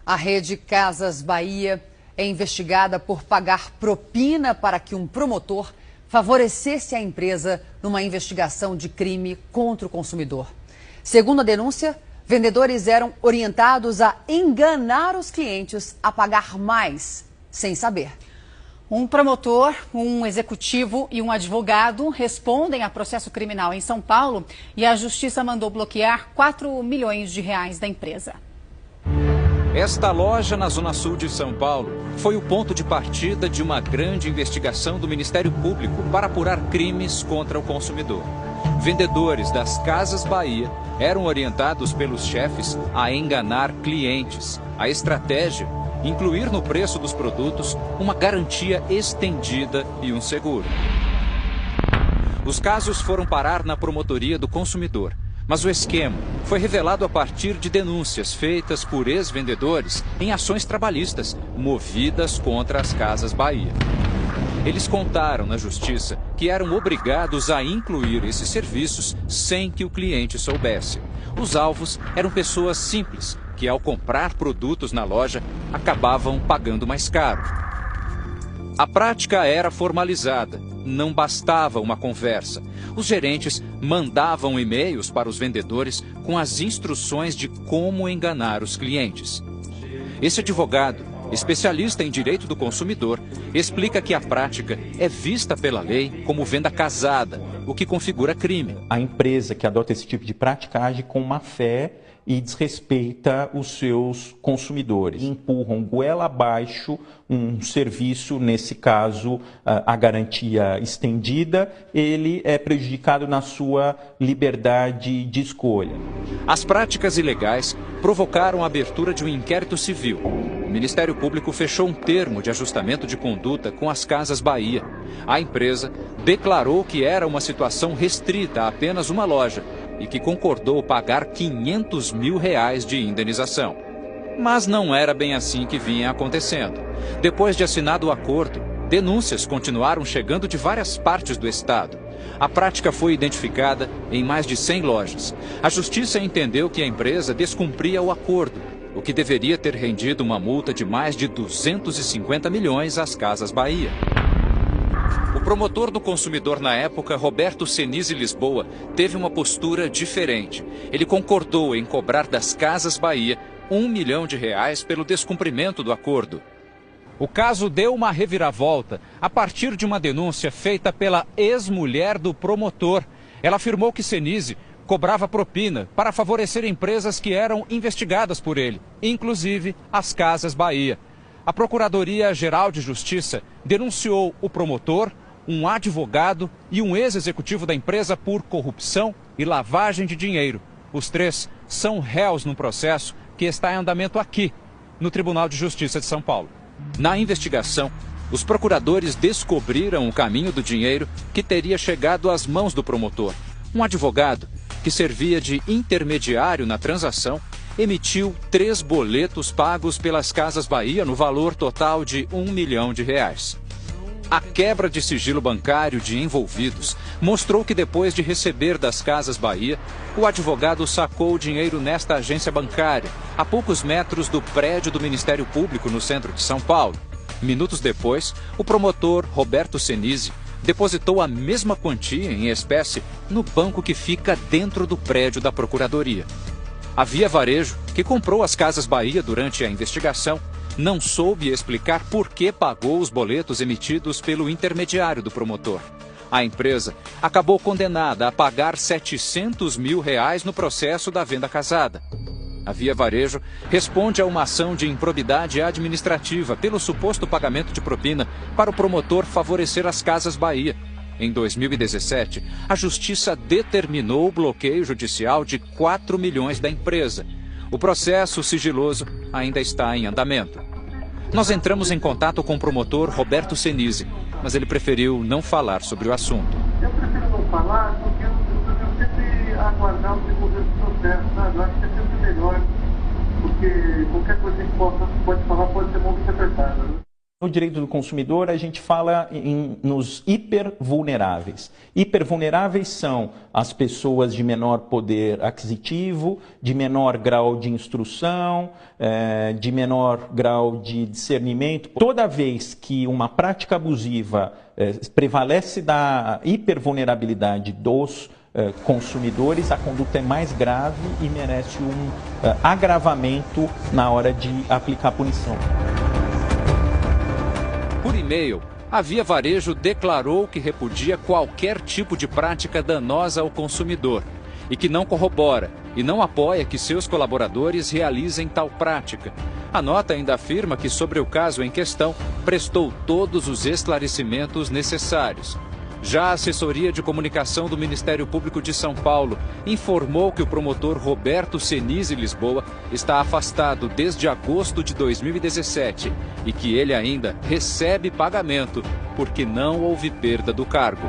A rede Casas Bahia é investigada por pagar propina para que um promotor favorecesse a empresa numa investigação de crime contra o consumidor. Segundo a denúncia, vendedores eram orientados a enganar os clientes a pagar mais, sem saber. Um promotor, um executivo e um advogado respondem a processo criminal em São Paulo e a justiça mandou bloquear 4 milhões de reais da empresa. Esta loja na Zona Sul de São Paulo foi o ponto de partida de uma grande investigação do Ministério Público para apurar crimes contra o consumidor. Vendedores das Casas Bahia eram orientados pelos chefes a enganar clientes. A estratégia: incluir no preço dos produtos uma garantia estendida e um seguro. Os casos foram parar na Promotoria do Consumidor. Mas o esquema foi revelado a partir de denúncias feitas por ex-vendedores em ações trabalhistas movidas contra as Casas Bahia. Eles contaram na justiça que eram obrigados a incluir esses serviços sem que o cliente soubesse. Os alvos eram pessoas simples que, ao comprar produtos na loja, acabavam pagando mais caro. A prática era formalizada, não bastava uma conversa. Os gerentes mandavam e-mails para os vendedores com as instruções de como enganar os clientes. Esse advogado, especialista em direito do consumidor, explica que a prática é vista pela lei como venda casada, o que configura crime. A empresa que adota esse tipo de prática age com má fé e desrespeita os seus consumidores. Empurram goela abaixo um serviço, nesse caso a garantia estendida, ele é prejudicado na sua liberdade de escolha. As práticas ilegais provocaram a abertura de um inquérito civil. O Ministério Público fechou um termo de ajustamento de conduta com as Casas Bahia. A empresa declarou que era uma situação restrita a apenas uma loja e que concordou pagar R$500 mil de indenização. Mas não era bem assim que vinha acontecendo. Depois de assinado o acordo, denúncias continuaram chegando de várias partes do estado. A prática foi identificada em mais de 100 lojas. A justiça entendeu que a empresa descumpria o acordo, o que deveria ter rendido uma multa de mais de 250 milhões às Casas Bahia. O promotor do consumidor na época, Roberto Senise Lisboa, teve uma postura diferente. Ele concordou em cobrar das Casas Bahia R$1 milhão pelo descumprimento do acordo. O caso deu uma reviravolta a partir de uma denúncia feita pela ex-mulher do promotor. Ela afirmou que Senise cobrava propina para favorecer empresas que eram investigadas por ele, inclusive as Casas Bahia. A Procuradoria-Geral de Justiça denunciou o promotor, um advogado e um ex-executivo da empresa por corrupção e lavagem de dinheiro. Os três são réus num processo que está em andamento aqui, no Tribunal de Justiça de São Paulo. Na investigação, os procuradores descobriram o caminho do dinheiro que teria chegado às mãos do promotor. Um advogado, que servia de intermediário na transação, emitiu 3 boletos pagos pelas Casas Bahia no valor total de R$1 milhão. A quebra de sigilo bancário de envolvidos mostrou que depois de receber das Casas Bahia, o advogado sacou o dinheiro nesta agência bancária, a poucos metros do prédio do Ministério Público no centro de São Paulo. Minutos depois, o promotor Roberto Senise depositou a mesma quantia em espécie no banco que fica dentro do prédio da Procuradoria. A Via Varejo, que comprou as Casas Bahia durante a investigação, não soube explicar por que pagou os boletos emitidos pelo intermediário do promotor. A empresa acabou condenada a pagar R$700 mil no processo da venda casada. A Via Varejo responde a uma ação de improbidade administrativa pelo suposto pagamento de propina para o promotor favorecer as Casas Bahia. Em 2017, a Justiça determinou o bloqueio judicial de 4 milhões da empresa. O processo sigiloso ainda está em andamento. Nós entramos em contato com o promotor Roberto Senise, mas ele preferiu não falar sobre o assunto. Eu prefiro não falar porque eu sempre aguardar o decorrer do processo, sabe? Eu acho que é sempre melhor, porque qualquer coisa que pode falar pode ser muito interpretada, né? No direito do consumidor, a gente fala nos hipervulneráveis. Hipervulneráveis são as pessoas de menor poder aquisitivo, de menor grau de instrução, de menor grau de discernimento. Toda vez que uma prática abusiva prevalece da hipervulnerabilidade dos consumidores, a conduta é mais grave e merece um agravamento na hora de aplicar a punição. Por e-mail, a Via Varejo declarou que repudia qualquer tipo de prática danosa ao consumidor e que não corrobora e não apoia que seus colaboradores realizem tal prática. A nota ainda afirma que, sobre o caso em questão, prestou todos os esclarecimentos necessários. Já a assessoria de comunicação do Ministério Público de São Paulo informou que o promotor Roberto Senise Lisboa está afastado desde agosto de 2017 e que ele ainda recebe pagamento porque não houve perda do cargo.